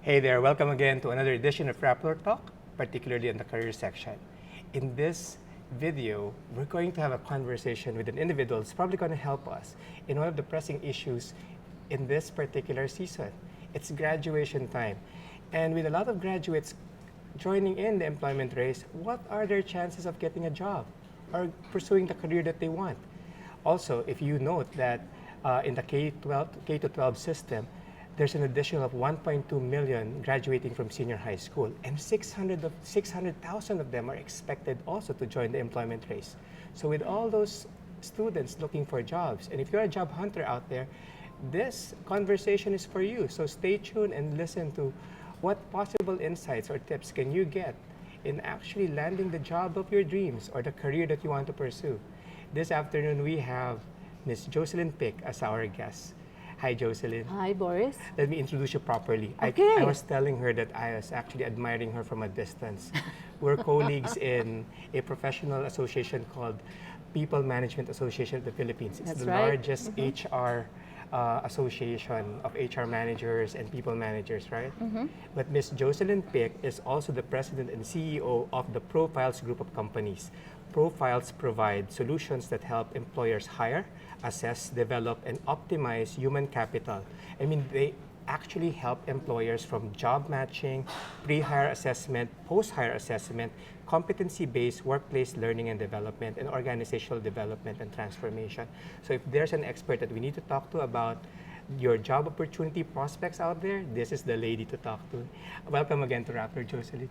Hey there, welcome again to another edition of Rappler Talk, particularly in the career section. In this video, we're going to have a conversation with an individual who's probably going to help us in one of the pressing issues in this particular season. It's graduation time. And with a lot of graduates joining in the employment race, what are their chances of getting a job or pursuing the career that they want? Also, if you note that in the K-12 system, there's an additional of 1.2 million graduating from senior high school, and 600,000 of them are expected also to join the employment race. So with all those students looking for jobs, and if you're a job hunter out there, this conversation is for you. So stay tuned and listen to what possible insights or tips can you get in actually landing the job of your dreams or the career that you want to pursue. This afternoon, we have Ms. Jocelyn Pick as our guest. Hi, Jocelyn. Hi, Boris. Let me introduce you properly. Okay. I was telling her that I was actually admiring her from a distance. We're colleagues in a professional association called People Management Association of the Philippines. It's That's the right. largest HR association of HR managers and people managers, right? But Ms. Jocelyn Pick is also the president and CEO of the Profiles group of companies. Profiles provide solutions that help employers hire, assess, develop, and optimize human capital. I mean, they actually help employers from job matching, pre-hire assessment, post-hire assessment, competency-based workplace learning and development, and organizational development and transformation. So if there's an expert that we need to talk to about your job opportunity prospects out there, this is the lady to talk to. Welcome again to Rappler, Jocelyn.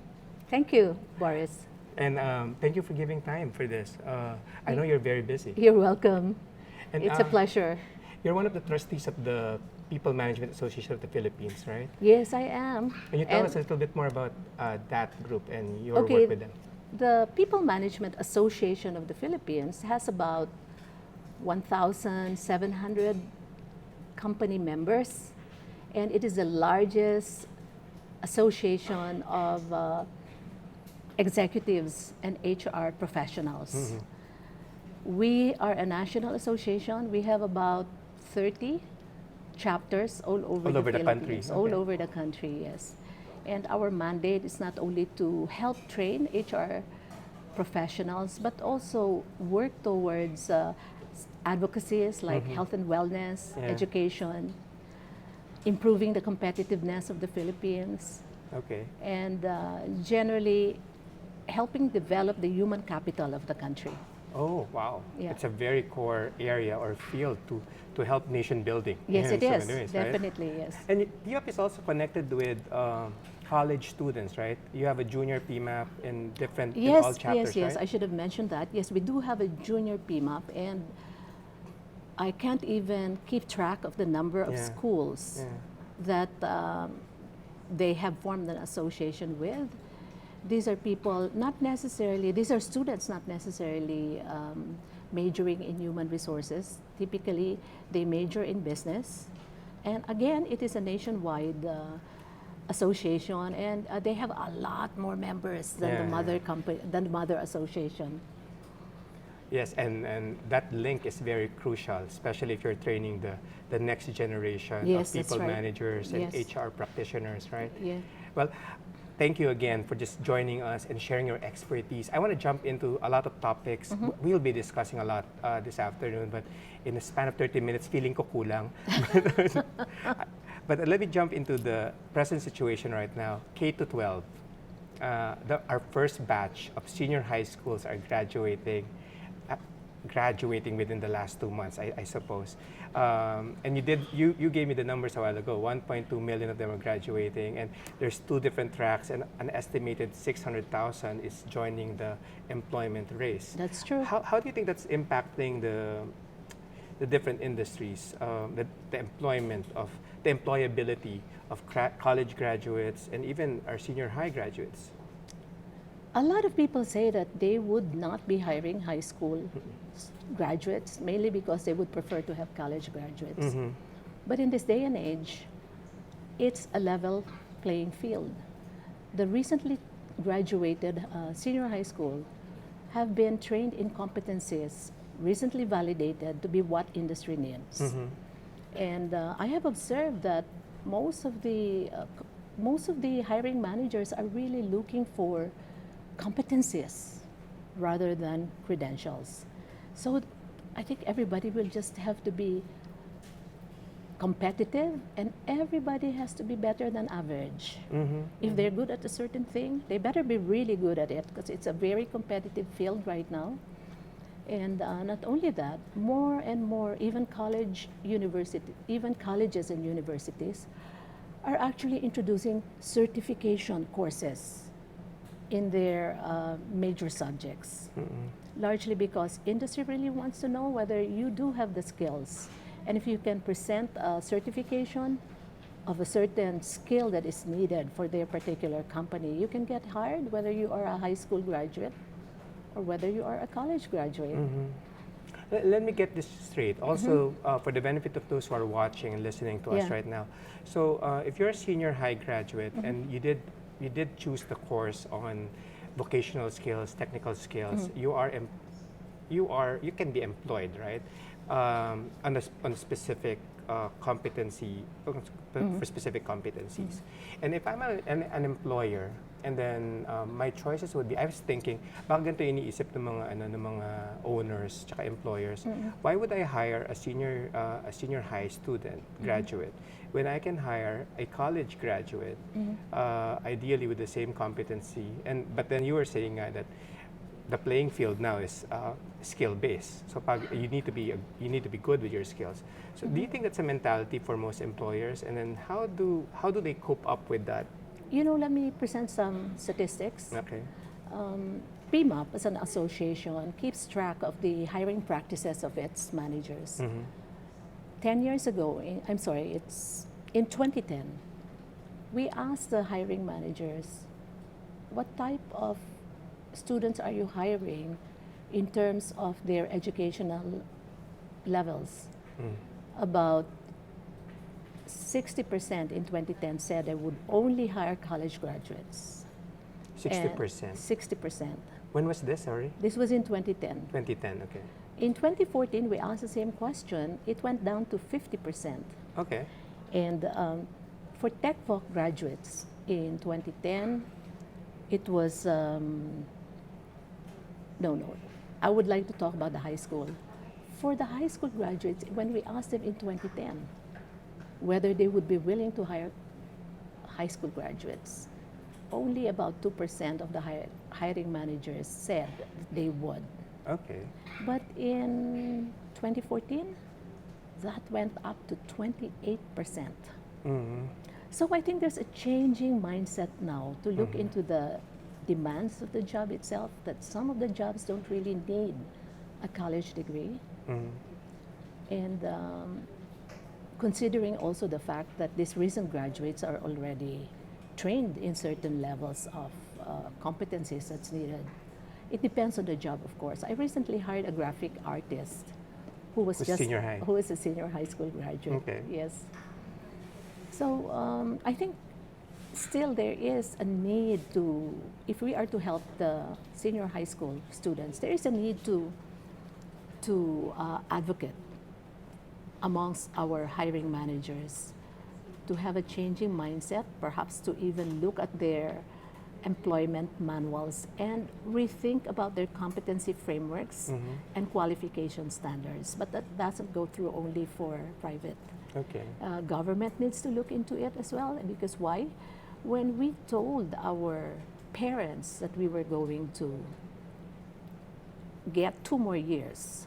Thank you, Boris. And thank you for giving time for this. I know you're very busy. You're welcome. And, It's a pleasure. You're one of the trustees of the People Management Association of the Philippines, right? Yes, I am. Can you tell us a little bit more about that group and your Okay, work with them? The People Management Association of the Philippines has about 1,700 company members, and it is the largest association of executives and HR professionals. We are a national association. We have about 30 chapters all over the Philippines, country. all Okay. over the country, yes. And our mandate is not only to help train HR professionals, but also work towards advocacies like health and wellness, education, improving the competitiveness of the Philippines, Okay. and generally helping develop the human capital of the country. Oh, wow. Yeah. It's a very core area or field to help nation building. Yes, in it so is. many ways, right? Definitely, yes. And DIOP is also connected with college students, right? You have a junior PMAP in all chapters, yes. right? I should have mentioned that. Yes, we do have a junior PMAP, and I can't even keep track of the number of schools that they have formed an association with. These are people, these are students not necessarily majoring in human resources. Typically, they major in business. And again, it is a nationwide association, and they have a lot more members than the mother association. Yes, and that link is very crucial, especially if you're training the next generation Yes, of that's people right. managers and Yes. HR practitioners, right? Yeah. Well, thank you again for just joining us and sharing your expertise. I want to jump into a lot of topics. We'll be discussing a lot this afternoon, but in a span of 30 minutes, feeling ko kulang. But let me jump into the present situation right now. K-12, our first batch of senior high schools are graduating within the last 2 months, I suppose. And you gave me the numbers a while ago. 1.2 million of them are graduating, and there's 2 different tracks, and an estimated 600,000 is joining the employment race. That's true. How do you think that's impacting the different industries, the employability of college graduates and even our senior high graduates? A lot of people say that they would not be hiring high school graduates, mainly because they would prefer to have college graduates. But in this day and age, it's a level playing field. The recently graduated senior high school have been trained in competencies recently validated to be what industry needs. And I have observed that most of the most of the hiring managers are really looking for competencies rather than credentials. So I think everybody will just have to be competitive, and everybody has to be better than average. If they're good at a certain thing, they better be really good at it, because it's a very competitive field right now. And not only that, more and more, even colleges and universities are actually introducing certification courses in their major subjects, largely because industry really wants to know whether you do have the skills. And if you can present a certification of a certain skill that is needed for their particular company, you can get hired whether you are a high school graduate or whether you are a college graduate. Let me get this straight. Also, for the benefit of those who are watching and listening to us right now. So, if you're a senior high graduate and you did choose the course on vocational skills, technical skills, you can be employed, right? On a specific competency, for specific competencies. And if I'm an employer, and then my choices would be, I was thinking, bakit ganito iniisip ng mga owners tsaka employers, why would I hire a senior high student, graduate, when I can hire a college graduate, ideally with the same competency, but then you were saying that the playing field now is skill-based. So you need to be good with your skills. So do you think that's a mentality for most employers? And then how do they cope up with that? You know, let me present some statistics. Okay. PMUP, as an association, keeps track of the hiring practices of its managers. 10 years ago, it's in 2010, we asked the hiring managers, what type of students are you hiring in terms of their educational levels? About 60% in 2010 said they would only hire college graduates. 60%? 60%. When was this, sorry? This was in 2010. 2010, okay. In 2014, we asked the same question. It went down to 50%. Okay. And for Tech Voc graduates in 2010, it was, I would like to talk about the high school. For the high school graduates, when we asked them in 2010 whether they would be willing to hire high school graduates, only about 2% of the hiring managers said they would. Okay. But in 2014, that went up to 28%. So I think there's a changing mindset now to look into the demands of the job itself, that some of the jobs don't really need a college degree. And considering also the fact that these recent graduates are already trained in certain levels of competencies that's needed. It depends on the job, of course. I recently hired a graphic artist who was a senior high school graduate. Okay. Yes. So I think still there is a need to, if we are to help the senior high school students, there is a need to advocate amongst our hiring managers to have a changing mindset, perhaps to even look at their employment manuals and rethink about their competency frameworks and qualification standards. But that doesn't go through only for private. Okay. Government needs to look into it as well. Because why? When we told our parents that we were going to get 2 more years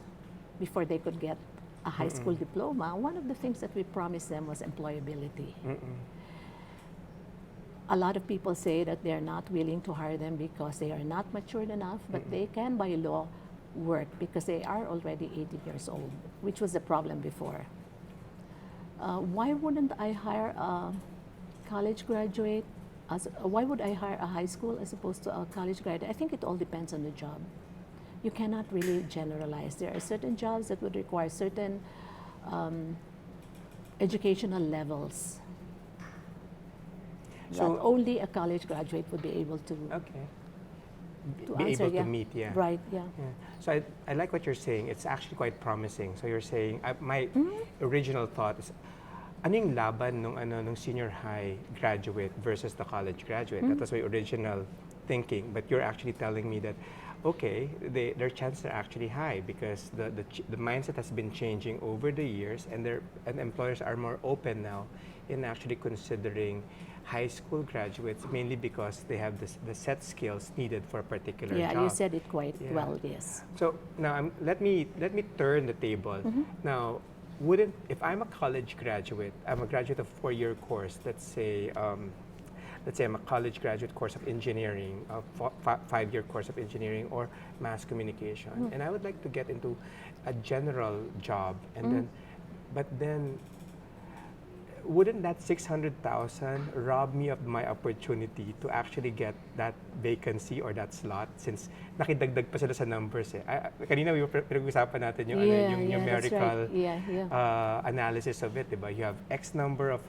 before they could get a high school diploma, one of the things that we promised them was employability. A lot of people say that they're not willing to hire them because they are not matured enough, but they can by law work because they are already 18 years old, which was the problem before. Why wouldn't I hire a college graduate? Why would I hire a high school as opposed to a college graduate? I think it all depends on the job. You cannot really generalize. There are certain jobs that would require certain educational levels that only a college graduate would be able to be answer. Able to meet, yeah. Right, yeah. So I like what you're saying. It's actually quite promising. So you're saying, my original thought is, ano yung laban nung senior high graduate versus the college graduate? That was my original thinking, but you're actually telling me that, okay, their chances are actually high because the mindset has been changing over the years, and employers are more open now in actually considering high school graduates, mainly because they have the set skills needed for a particular Yeah, job. you said it quite well, yes. So now let me turn the table. Now, if I'm a college graduate, I'm a graduate of 4-year course. Let's say I'm a college graduate course of engineering, a 5-year course of engineering or mass communication, and I would like to get into a general job, and then wouldn't that 600,000 rob me of my opportunity to actually get that vacancy or that slot, since nakidagdag pa sila sa numbers eh. Kanina pinag-usapan natin yung, yung numerical analysis of it, diba? You have X number of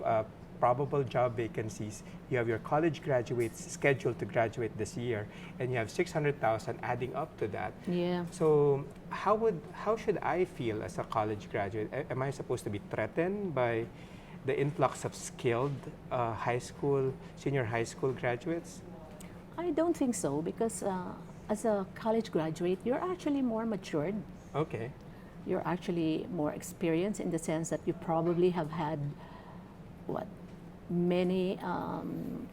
probable job vacancies, you have your college graduates scheduled to graduate this year, and you have 600,000 adding up to that. Yeah. So how should I feel as a college graduate? Am I supposed to be threatened by the influx of skilled senior high school graduates? I don't think so, because as a college graduate, you're actually more matured. Okay. You're actually more experienced in the sense that you probably have had many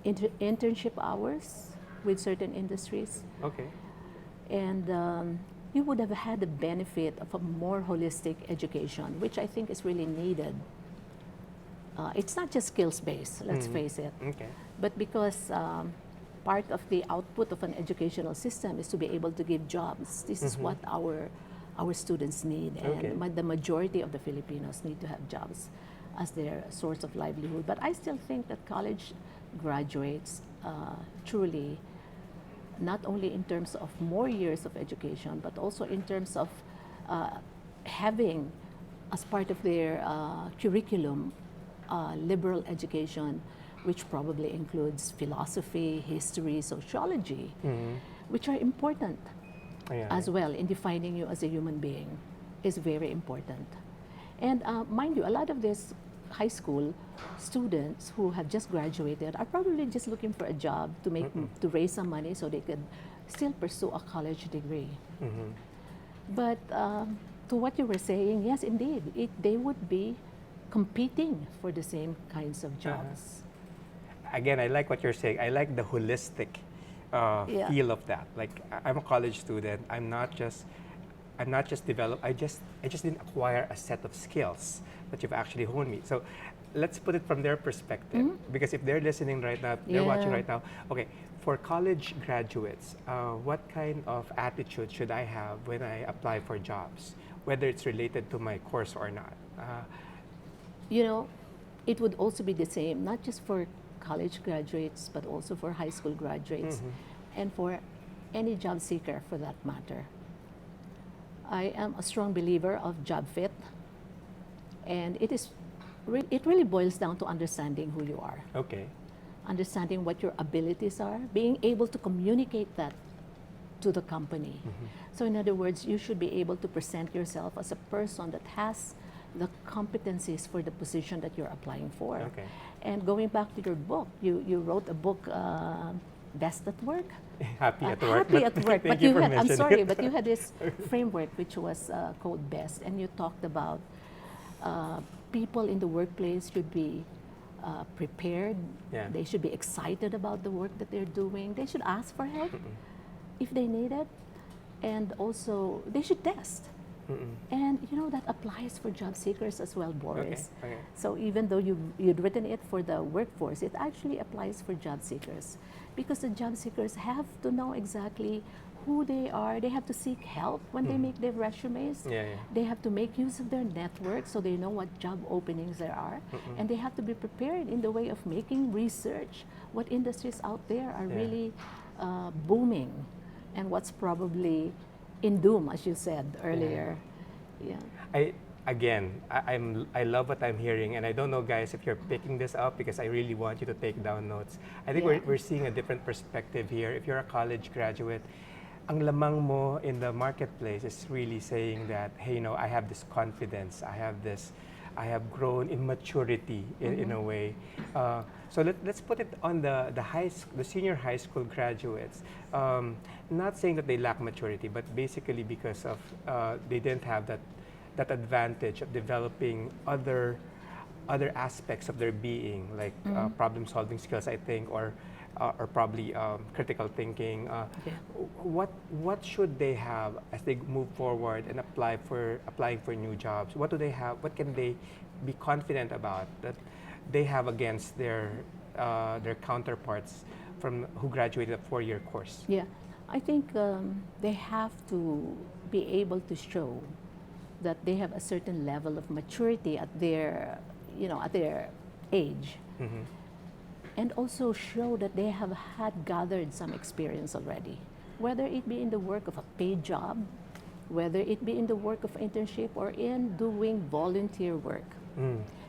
internship hours with certain industries. Okay. And you would have had the benefit of a more holistic education, which I think is really needed. It's not just skills-based, let's face it. Okay. But because part of the output of an educational system is to be able to give jobs. This is what our students need, and the majority of the Filipinos need to have jobs as their source of livelihood. But I still think that college graduates truly, not only in terms of more years of education, but also in terms of having as part of their curriculum liberal education, which probably includes philosophy, history, sociology, which are important as well in defining you as a human being, is very important. And mind you, a lot of these high school students who have just graduated are probably just looking for a job to raise some money so they could still pursue a college degree. But to what you were saying, yes, indeed, they would be competing for the same kinds of jobs. Again, I like what you're saying. I like the holistic feel of that. Like, I'm a college student. I'm not just developed. I just didn't acquire a set of skills that you've actually honed me. So let's put it from their perspective, because if they're listening right now, they're watching right now. Okay, for college graduates, what kind of attitude should I have when I apply for jobs, whether it's related to my course or not? You know, it would also be the same, not just for college graduates, but also for high school graduates, and for any job seeker for that matter. I am a strong believer of job fit, and it really boils down to understanding who you are. Okay. Understanding what your abilities are, being able to communicate that to the company. So in other words, you should be able to present yourself as a person that has the competencies for the position that you're applying for. Okay. And going back to your book, you wrote a book, Best at Work? Happy at Work. Happy at Work. But you had, I'm sorry, but you had it. this framework which was called Best, and you talked about people in the workplace should be prepared. Yeah. They should be excited about the work that they're doing. They should ask for help if they need it. And also, they should test. And you know, that applies for job seekers as well, Boris. Okay. So even though you'd written it for the workforce, it actually applies for job seekers, because the job seekers have to know exactly who they are. They have to seek help when they make their resumes. They have to make use of their network so they know what job openings there are. And they have to be prepared in the way of making research, what industries out there are really booming, and what's probably in doom, as you said earlier. Yeah. I love what I'm hearing, and I don't know, guys, if you're picking this up, because I really want you to take down notes. I think we're seeing a different perspective here. If you're a college graduate, ang lamang mo in the marketplace is really saying that, hey, you know, I have this confidence, I have this I have grown in maturity in a way. So let's put it on the senior high school graduates. Not saying that they lack maturity, but basically because of they didn't have that advantage of developing other aspects of their being, like problem-solving skills, I think, or probably critical thinking. What should they have as they move forward and applying for new jobs? What do they have? What can they be confident about that they have against their counterparts who graduated a 4-year course? Yeah, I think they have to be able to show that they have a certain level of maturity at their age, and also show that they have gathered some experience already, whether it be in the work of a paid job, whether it be in the work of internship, or in doing volunteer work.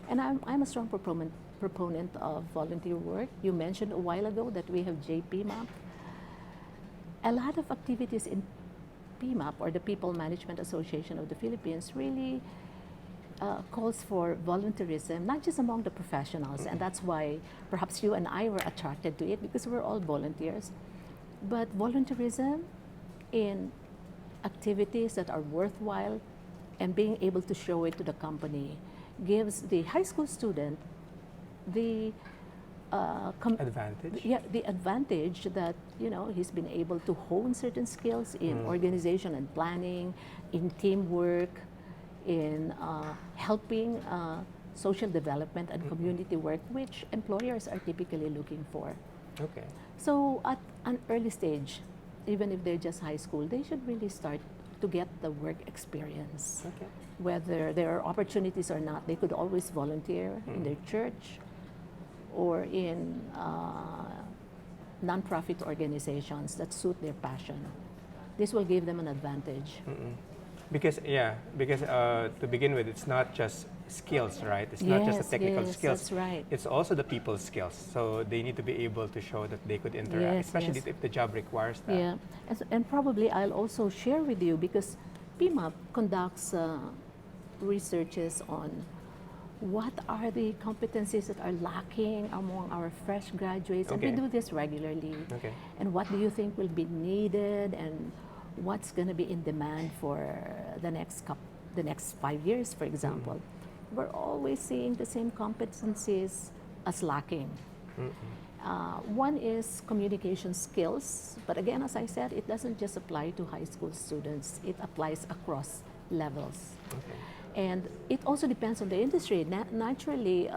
And I'm a strong proponent of volunteer work. You mentioned a while ago that we have JPMAP. A lot of activities in PMAP, or the People Management Association of the Philippines, really calls for volunteerism, not just among the professionals, and that's why perhaps you and I were attracted to it, because we're all volunteers. But volunteerism in activities that are worthwhile and being able to show it to the company gives the high school student the advantage. Yeah, the advantage that he's been able to hone certain skills in organization and planning, in teamwork, in helping social development and community work, which employers are typically looking for. Okay. So at an early stage, even if they're just high school, they should really start to get the work experience. Okay. Whether there are opportunities or not, they could always volunteer in their church or in nonprofit organizations that suit their passion. This will give them an advantage. Because to begin with, it's not just skills, right? It's not just the technical skills. That's right. It's also the people skills. So they need to be able to show that they could interact, especially if the job requires that. Yeah, and probably I'll also share with you, because PMAP conducts researches on what are the competencies that are lacking among our fresh graduates, and we do this regularly. Okay. And what do you think will be needed, and what's going to be in demand for the next 5 years, for example. We're always seeing the same competencies as lacking. One is communication skills, but again, as I said, it doesn't just apply to high school students, it applies across levels. And it also depends on the industry. Naturally,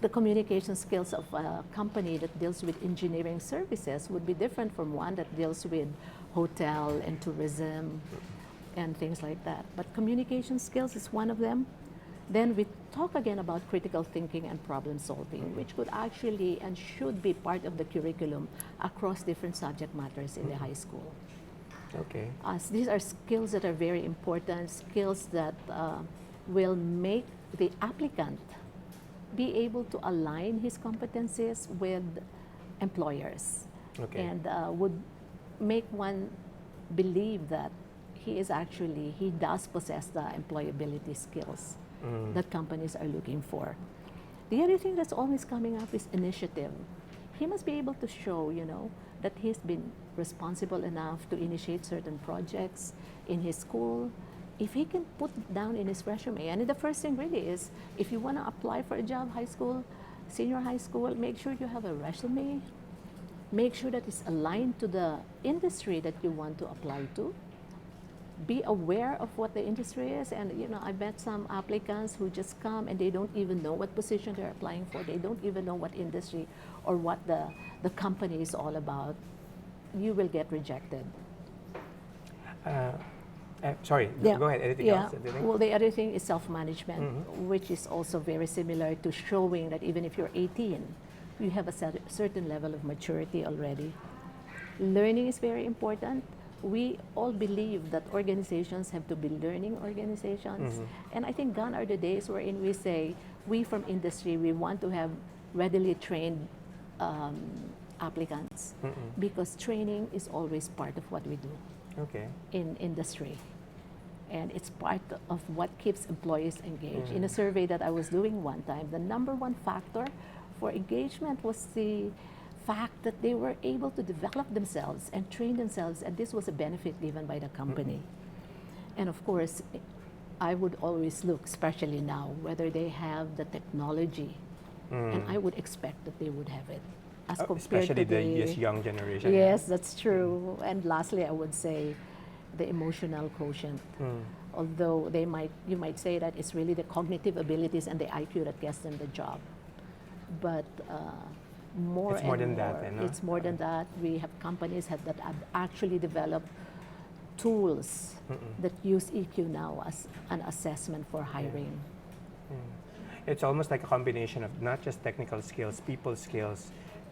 the communication skills of a company that deals with engineering services would be different from one that deals with hotel and tourism and things like that. But communication skills is one of them. Then we talk again about critical thinking and problem solving, which could actually and should be part of the curriculum across different subject matters in the high school. Okay. These are skills that are very important, skills that will make the applicant be able to align his competencies with employers, and would make one believe that he does possess the employability skills that companies are looking for. The other thing that's always coming up is initiative. He must be able to show, that he's been responsible enough to initiate certain projects in his school. If he can put it down in his resume, and the first thing really is, if you want to apply for a job, high school, senior high school, make sure you have a resume. Make sure that it's aligned to the industry that you want to apply to. Be aware of what the industry is, and I bet some applicants who just come and they don't even know what position they're applying for. They don't even know what industry or what the company is all about. You will get rejected. Sorry, go ahead. Anything else? Well, the other thing is self-management, which is also very similar to showing that even if you're 18, you have a certain level of maturity already. Learning is very important. We all believe that organizations have to be learning organizations. And I think gone are the days wherein we say, we from industry, we want to have readily trained applicants, because training is always part of what we do in industry. And it's part of what keeps employees engaged. In a survey that I was doing one time, the number one factor for engagement was the fact that they were able to develop themselves and train themselves, and this was a benefit given by the company. And of course, I would always look, especially now, whether they have the technology, and I would expect that they would have it. As compared Especially to this young generation. Yes, that's true. And lastly, I would say the emotional quotient. Although you might say that it's really the cognitive abilities and the IQ that gets them the job. But It's more than that, no? It's more than that. We have companies that have actually developed tools that use EQ now as an assessment for hiring. It's almost like a combination of not just technical skills, people skills,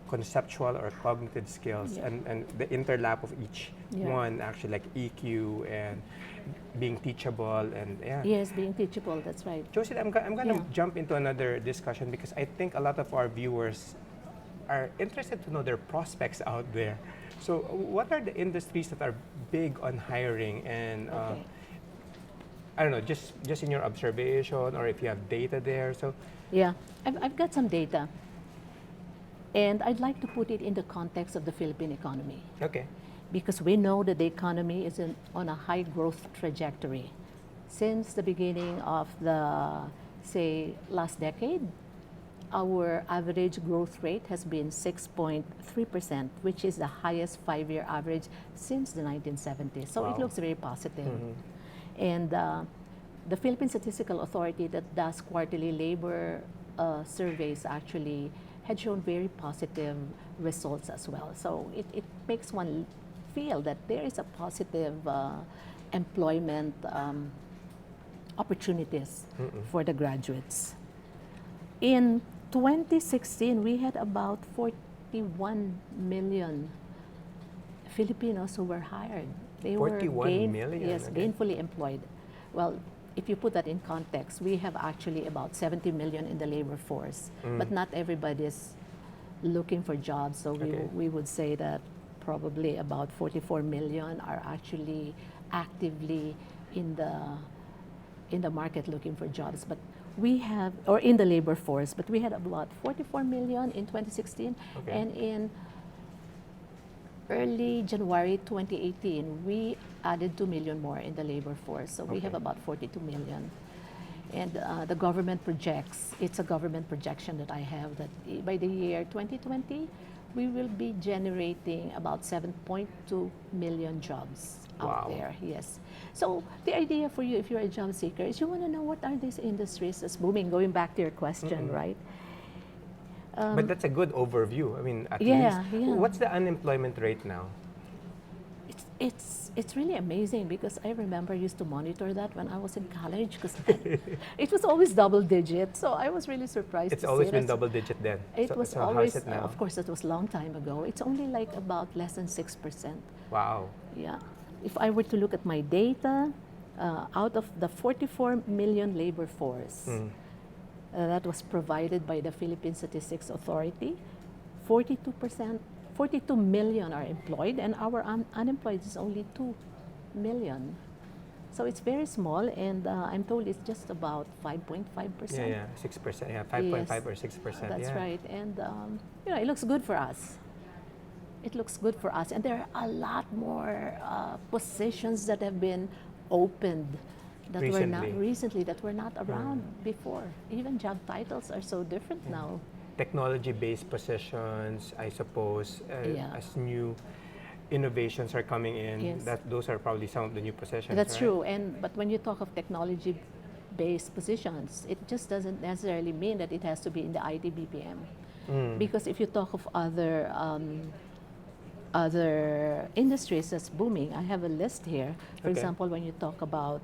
conceptual or cognitive skills, and the interlap of each one, actually, like EQ and being teachable, and Yes, being teachable, that's right. Josie, I'm going to jump into another discussion because I think a lot of our viewers are interested to know their prospects out there. So what are the industries that are big on hiring, and I don't know, just in your observation, or if you have data there. So yeah, I've got some data, and I'd like to put it in the context of the Philippine economy. Okay. Because we know that the economy is on a high growth trajectory. Since the beginning of the, say, last decade, our average growth rate has been 6.3%, which is the highest 5-year average since the 1970s. So it looks very positive. And the Philippine Statistical Authority that does quarterly labor surveys actually had shown very positive results as well. So it makes one feel that there is a positive employment opportunities for the graduates. In 2016, we had about 41 million Filipinos who were hired. They 41 million? Yes, okay. gainfully employed. Well, if you put that in context, we have actually about 70 million in the labor force, but not everybody is looking for jobs. So we would say that probably about 44 million are actually actively in the market looking for jobs. But we have, or in the labor force, but we had about 44 million in 2016, and in early January 2018, we added 2 million more in the labor force. So we have about 42 million. And the government projects, it's a government projection that I have, that by the year 2020, we will be generating about 7.2 million jobs out there. Yes. So the idea for you, if you're a job seeker, is you want to know what are these industries that's booming, going back to your question, right? But that's a good overview. I mean, at least. What's the unemployment rate now? It's really amazing, because I remember I used to monitor that when I was in college, because it was always double digit. So I was really surprised. It's always been double digit then. It was so always, how's it now? of course, that was a long time ago. It's only like about less than 6%. Wow. Yeah. If I were to look at my data, out of the 44 million labor force that was provided by the Philippine Statistics Authority, 42 million are employed, and our unemployed is only 2 million. So it's very small, and I'm told it's just about 5.5%. Yeah, 6%. Yeah, 5.5 or 6%. That's right. And it looks good for us. It looks good for us, and there are a lot more positions that have been opened that were not around before. Even job titles are so different now. Technology-based positions, I suppose, as new innovations are coming in, those are probably some of the new positions. That's true. But when you talk of technology-based positions, it just doesn't necessarily mean that it has to be in the IT BPM. Because if you talk of other industries that's booming, I have a list here. For example, when you talk about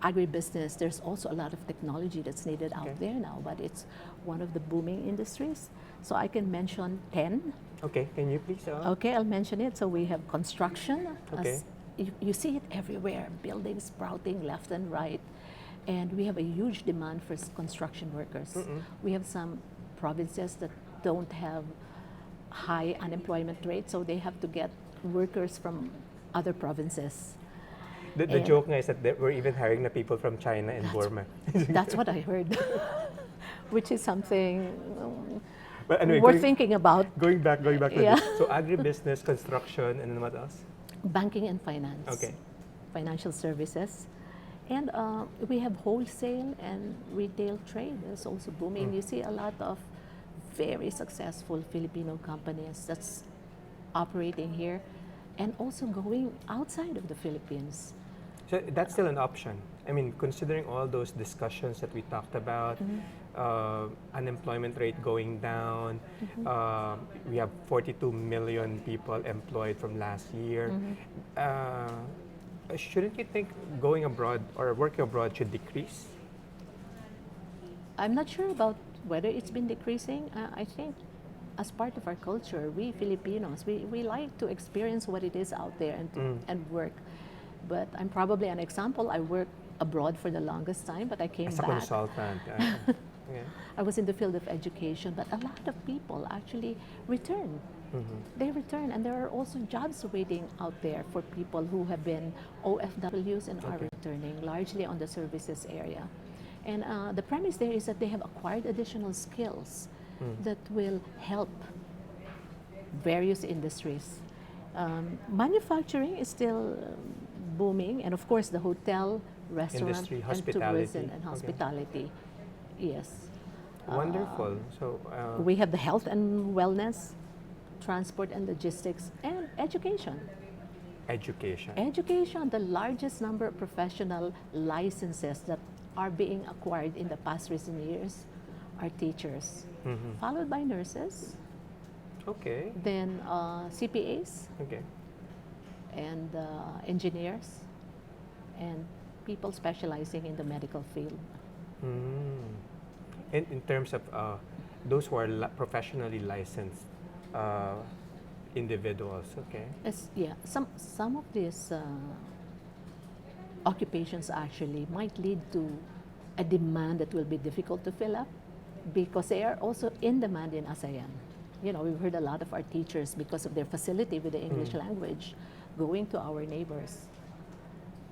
agribusiness, there's also a lot of technology that's needed out there now, but it's one of the booming industries. So I can mention 10. Okay, can you please? Okay, I'll mention it. So we have construction. You see it everywhere, buildings sprouting left and right. And we have a huge demand for construction workers. We have some provinces that don't have high unemployment rate, so they have to get workers from other provinces. The joke is that we're even hiring the people from China and Burma. That's what I heard, which is something But anyway, worth thinking about. Going back to Yeah. this. So agribusiness, construction, and then what else? Banking and finance. Okay. Financial services. And we have wholesale and retail trade is also booming. You see a lot of very successful Filipino companies that's operating here and also going outside of the Philippines. So that's still an option. I mean, considering all those discussions that we talked about, unemployment rate going down, we have 42 million people employed from last year. Shouldn't you think going abroad or working abroad should decrease? I'm not sure about whether it's been decreasing. I think as part of our culture, we Filipinos, we like to experience what it is out there and work. But I'm probably an example. I worked abroad for the longest time, but I came As a back. consultant. Yeah. I was in the field of education, but a lot of people actually return. They return, and there are also jobs waiting out there for people who have been OFWs and are returning, largely on the services area. And the premise there is that they have acquired additional skills that will help various industries. Manufacturing is still booming, and of course the hotel, restaurant, Industry, and hospitality. tourism and hospitality. Yes. Wonderful. So We have the health and wellness, transport and logistics, and education. education. Education, the largest number of professional licenses that are being acquired in the past recent years are teachers, followed by nurses, Okay. then CPAs, Okay. and engineers, and people specializing in the medical field. In terms of those who are professionally licensed individuals, okay. Yeah, some of these occupations actually might lead to a demand that will be difficult to fill up because they are also in demand in ASEAN. You know, we've heard a lot of our teachers, because of their facility with the English language, going to our neighbors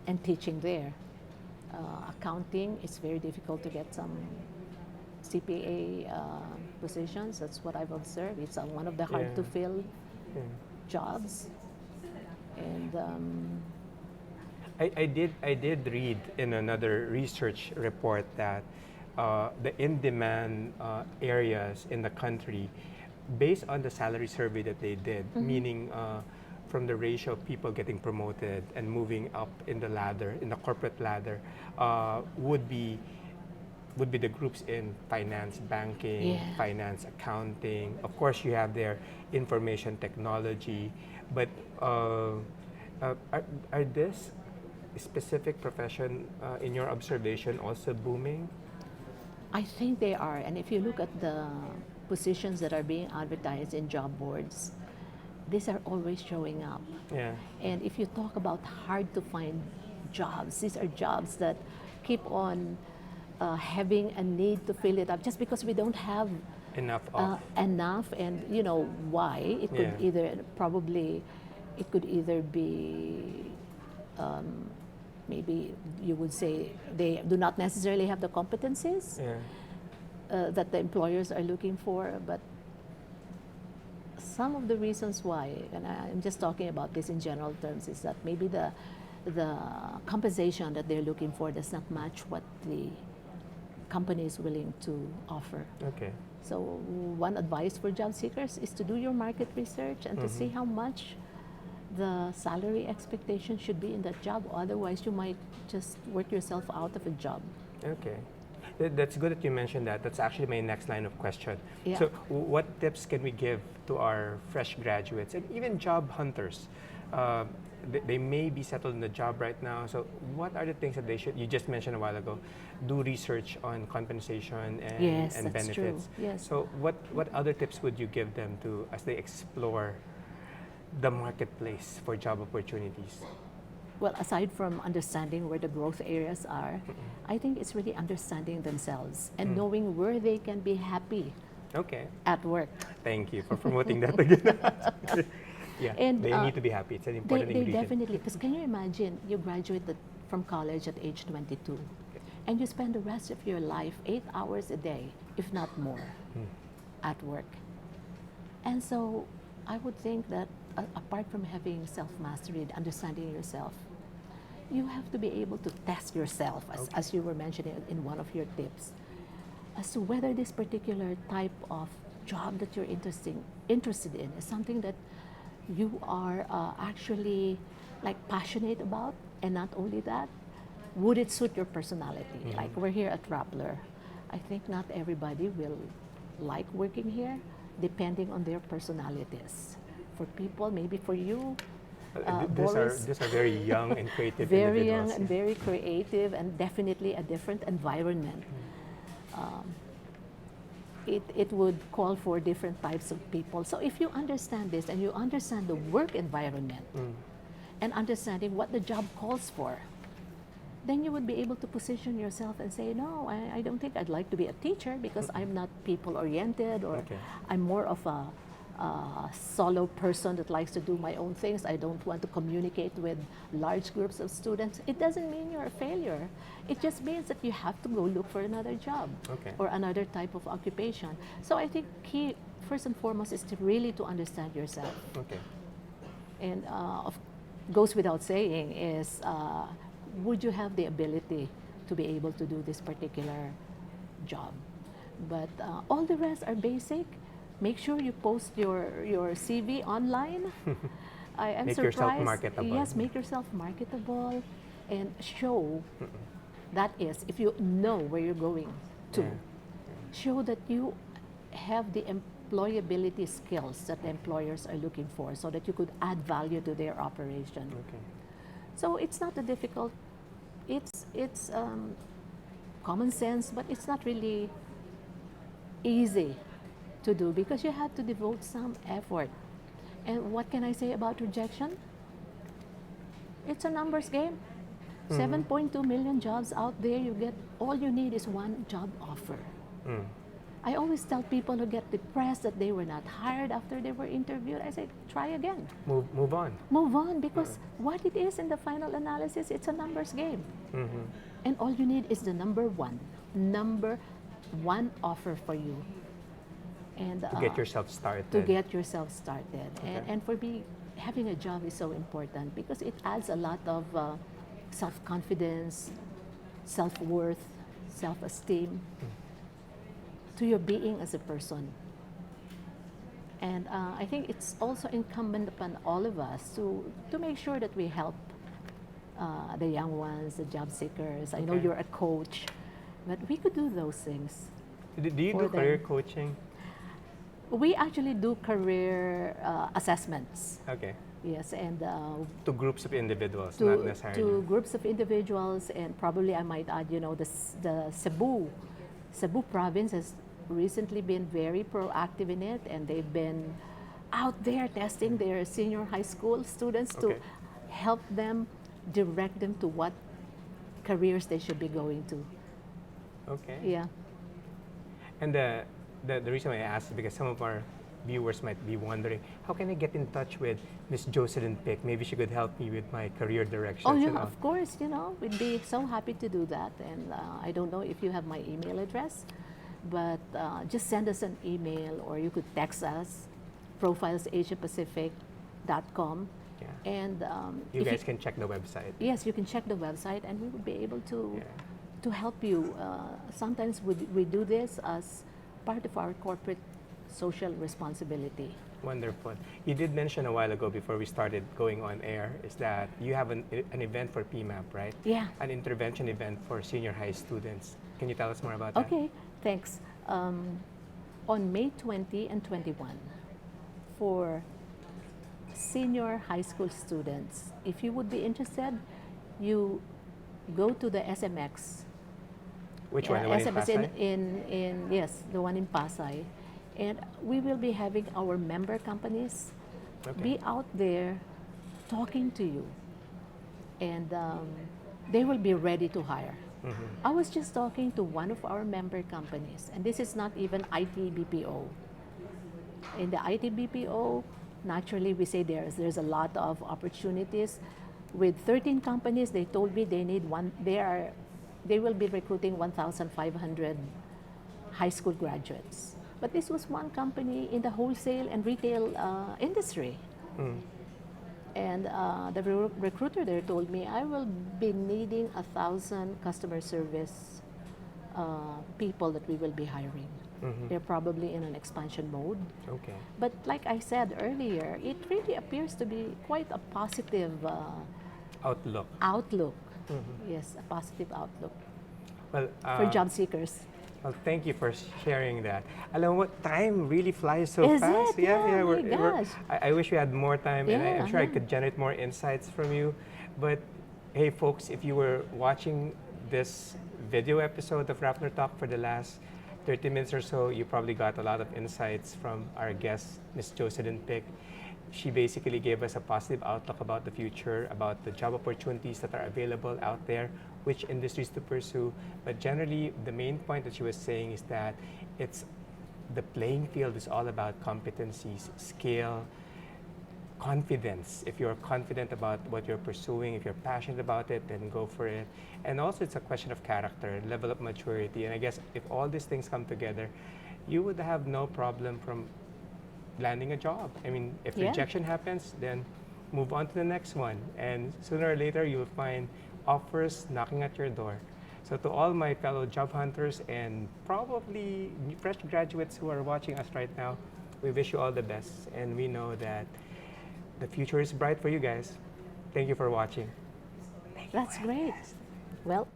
and teaching there. Accounting, it's very difficult to get some CPA positions. That's what I've observed. It's one of the hard to fill jobs. And I did read in another research report that the in-demand areas in the country, based on the salary survey that they did, meaning from the ratio of people getting promoted and moving up in the ladder, in the corporate ladder, would be the groups in finance, banking, finance, accounting. Of course, you have their information technology, but are this specific profession, in your observation, also booming? I think they are. And if you look at the positions that are being advertised in job boards, these are always showing up. Yeah. And if you talk about hard to find jobs, these are jobs that keep on having a need to fill it up just because we don't have Enough of. enough. And you know why? It could either be maybe you would say they do not necessarily have the competencies that the employers are looking for, but some of the reasons why, and I'm just talking about this in general terms, is that maybe the compensation that they're looking for does not match what the company is willing to offer. Okay. So one advice for job seekers is to do your market research and to see how much the salary expectation should be in that job. Otherwise, you might just work yourself out of a job. Okay. That's good that you mentioned that. That's actually my next line of question. Yeah. So what tips can we give to our fresh graduates and even job hunters? They may be settled in the job right now. So what are the things that they should, you just mentioned a while ago, do research on compensation and That's benefits. true. Yes. So what other tips would you give them to as they explore the marketplace for job opportunities? Well, aside from understanding where the growth areas are, I think it's really understanding themselves and knowing where they can be happy Okay. at work. Thank you for promoting that again. Yeah, And they need to be happy. It's an important they ingredient. definitely, because can you imagine you graduated from college at age 22 and you spend the rest of your life 8 hours a day, if not more, at work. And so I would think that apart from having self-mastery, understanding yourself, you have to be able to test yourself, as you were mentioning in one of your tips, as to whether this particular type of job that you're interested in is something that you are actually like passionate about, and not only that, would it suit your personality? Like we're here at Rappler. I think not everybody will like working here, depending on their personalities. For people, maybe for you, These are very young and creative very young individuals. and very creative, and definitely a different environment. It would call for different types of people. So if you understand this and you understand the work environment and understanding what the job calls for, then you would be able to position yourself and say, no, I don't think I'd like to be a teacher because I'm not people-oriented, or I'm more of a solo person that likes to do my own things. I don't want to communicate with large groups of students. It doesn't mean you're a failure. It just means that you have to go look for another job or another type of occupation. So I think key, first and foremost, is to really to understand yourself. And goes without saying is, would you have the ability to be able to do this particular job? But all the rest are basic. Make sure you post your CV online. I am Make surprised. yourself marketable. Yes, make yourself marketable and show, that is, if you know where you're going to, show that you have the employability skills that the employers are looking for, so that you could add value to their operation. So it's not a difficult, it's common sense, but it's not really easy to do because you have to devote some effort. And what can I say about rejection? It's a numbers game. 7.2 million jobs out there. You get, all you need is one job offer. I always tell people who get depressed that they were not hired after they were interviewed, I say, try again. Move on. Move on, because what it is in the final analysis, it's a numbers game. And all you need is the number one offer for you. And To get yourself started. To get yourself started. And for me, having a job is so important because it adds a lot of self-confidence, self-worth, self-esteem to your being as a person. And I think it's also incumbent upon all of us to make sure that we help the young ones, the job seekers. I know you're a coach, but we could do those things. Do you do career coaching? We actually do career assessments. Yes, and to groups of individuals, not necessarily. To groups of individuals, and probably I might add, the Cebu province has recently been very proactive in it, and they've been out there testing their senior high school students to help them, direct them to what careers they should be going to. Yeah. And the reason why I asked is because some of our viewers might be wondering, how can I get in touch with Miss Jocelyn Pick? Maybe she could help me with my career directions. Oh, yeah, of course, we'd be so happy to do that. And I don't know if you have my email address, but just send us an email, or you could text us, profilesasiapacific.com. And you guys can check the website. Yes, you can check the website, and we would be able to help you. Sometimes we do this as part of our corporate social responsibility. Wonderful. You did mention a while ago, before we started going on air, is that you have an event for PMAP, right? Yeah. An intervention event for senior high students. Can you tell us more about that? Okay, thanks. On May 20 and 21, for senior high school students, if you would be interested, you go to the SMX. Which one? The one in Pasay? Yes, the one in Pasay. And we will be having our member companies be out there talking to you. And they will be ready to hire. I was just talking to one of our member companies, and this is not even IT BPO. In the IT BPO, naturally we say there's a lot of opportunities. With 13 companies, they told me they will be recruiting 1,500 high school graduates. But this was one company in the wholesale and retail industry. And the recruiter there told me, I will be needing 1,000 customer service people that we will be hiring. They're probably in an expansion mode. Okay. But like I said earlier, it really appears to be quite a positive Outlook. outlook. Yes, a positive outlook Well, for job seekers. well, thank you for sharing that. Alam mo what, time really flies so Is fast. it? Yeah, my gosh. I wish we had more time, and I'm sure I Yeah. could generate more insights from you. But hey, folks, if you were watching this video episode of Rappler Talk for the last 30 minutes or so, you probably got a lot of insights from our guest, Ms. Jocelyn Pick. She basically gave us a positive outlook about the future, about the job opportunities that are available out there, which industries to pursue. But generally, the main point that she was saying is that the playing field is all about competencies, skill, confidence. If you're confident about what you're pursuing, if you're passionate about it, then go for it. And also, it's a question of character, level of maturity. And I guess if all these things come together, you would have no problem from landing a job. I mean, if Yeah. rejection happens, then move on to the next one. And sooner or later, you'll find offers knocking at your door. So to all my fellow job hunters and probably fresh graduates who are watching us right now, we wish you all the best. And we know that the future is bright for you guys. Thank you for watching. That's great. Well,